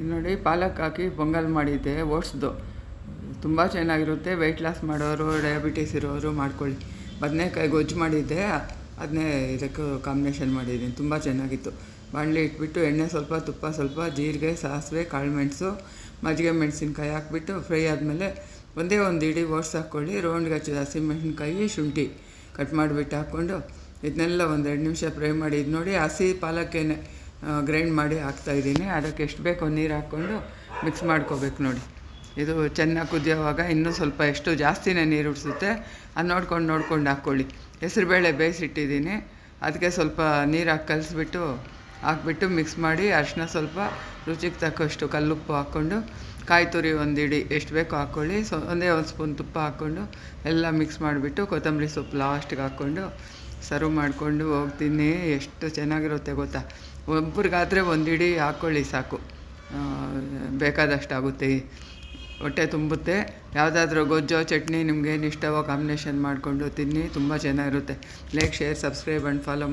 ನೋಡಿ ಪಾಲಕ್ ಹಾಕಿ ಪೊಂಗಲ್ ಮಾಡಿದ್ದೆ ಓಟ್ಸ್ದು. ತುಂಬ ಚೆನ್ನಾಗಿರುತ್ತೆ. ವೆಯ್ಟ್ ಲಾಸ್ ಮಾಡೋರು, ಡಯಾಬಿಟೀಸ್ ಇರೋರು ಮಾಡ್ಕೊಳ್ಳಿ. ಬದನೇಕಾಯಿ ಗೊಜ್ಜು ಮಾಡಿದ್ದೆ, ಅದನ್ನೇ ಇದಕ್ಕೆ ಕಾಂಬಿನೇಷನ್ ಮಾಡಿದ್ದೀನಿ. ತುಂಬ ಚೆನ್ನಾಗಿತ್ತು. ಬಾಣಲೆ ಇಟ್ಬಿಟ್ಟು ಎಣ್ಣೆ ಸ್ವಲ್ಪ, ತುಪ್ಪ ಸ್ವಲ್ಪ, ಜೀರಿಗೆ, ಸಾಸಿವೆ, ಕಾಳುಮೆಣಸು, ಮಜ್ಜಿಗೆ ಮೆಣಸಿನ್ಕಾಯಿ ಹಾಕ್ಬಿಟ್ಟು ಫ್ರೈ ಆದಮೇಲೆ ಒಂದೇ ಒಂದು ಇಡೀ ಓಟ್ಸ್ ಹಾಕ್ಕೊಳ್ಳಿ. ರೌಂಡ್ಗೆ ಹಚ್ಚಿದ ಹಸಿಮೆಣಸಿನ್ಕಾಯಿ, ಶುಂಠಿ ಕಟ್ ಮಾಡಿಬಿಟ್ಟು ಹಾಕ್ಕೊಂಡು ಇದನ್ನೆಲ್ಲ ಒಂದು 2 ನಿಮಿಷ ಫ್ರೈ ಮಾಡಿ. ಇದು ನೋಡಿ ಹಸಿ ಪಾಲಕ್ಕೇನೆ ಗ್ರೈಂಡ್ ಮಾಡಿ ಹಾಕ್ತಾಯಿದ್ದೀನಿ. ಅದಕ್ಕೆ ಎಷ್ಟು ಬೇಕೋ ನೀರು ಹಾಕ್ಕೊಂಡು ಮಿಕ್ಸ್ ಮಾಡ್ಕೋಬೇಕು. ನೋಡಿ ಇದು ಚೆನ್ನಾಗಿ ಕುದಿಯೋವಾಗ ಇನ್ನೂ ಸ್ವಲ್ಪ ಎಷ್ಟು ಜಾಸ್ತಿನೇ ನೀರು ಉಡಿಸುತ್ತೆ. ಅದು ನೋಡ್ಕೊಂಡು ಹಾಕ್ಕೊಳ್ಳಿ. ಹೆಸರುಬೇಳೆ ಬೇಯಿಸಿಟ್ಟಿದ್ದೀನಿ, ಅದಕ್ಕೆ ಸ್ವಲ್ಪ ನೀರು ಹಾಕಿ ಹಾಕ್ಬಿಟ್ಟು ಮಿಕ್ಸ್ ಮಾಡಿ, ಅರಿಶಿನ ಸ್ವಲ್ಪ, ರುಚಿಗೆ ತಕ್ಕಷ್ಟು ಕಲ್ಲುಪ್ಪು ಹಾಕ್ಕೊಂಡು, ಕಾಯಿ ತುರಿ ಒಂದು ಇಡಿ ಎಷ್ಟು ಬೇಕೋ ಹಾಕ್ಕೊಳ್ಳಿ. ಒಂದೇ ಒಂದು ಸ್ಪೂನ್ ತುಪ್ಪ ಹಾಕ್ಕೊಂಡು ಎಲ್ಲ ಮಿಕ್ಸ್ ಮಾಡಿಬಿಟ್ಟು ಕೊತ್ತಂಬರಿ ಸೊಪ್ಪು ಲಾಸ್ಟಿಗೆ ಹಾಕ್ಕೊಂಡು ಸರ್ವ್ ಮಾಡಿಕೊಂಡು ಹೋಗ್ತೀನಿ. ಎಷ್ಟು ಚೆನ್ನಾಗಿರುತ್ತೆ ಗೊತ್ತಾ. ಒಬ್ರಿಗಾದರೆ ಒಂದು ಇಡಿ ಹಾಕ್ಕೊಳ್ಳಿ ಸಾಕು, ಬೇಕಾದಷ್ಟು ಆಗುತ್ತೆ, ಹೊಟ್ಟೆ ತುಂಬುತ್ತೆ. ಯಾವುದಾದ್ರೂ ಗೊಜ್ಜೋ ಚಟ್ನಿ ನಿಮಗೇನು ಇಷ್ಟವೋ ಕಾಂಬಿನೇಷನ್ ಮಾಡಿಕೊಂಡು ತಿನ್ನಿ. ತುಂಬ ಚೆನ್ನಾಗಿರುತ್ತೆ. Like, share, subscribe and follow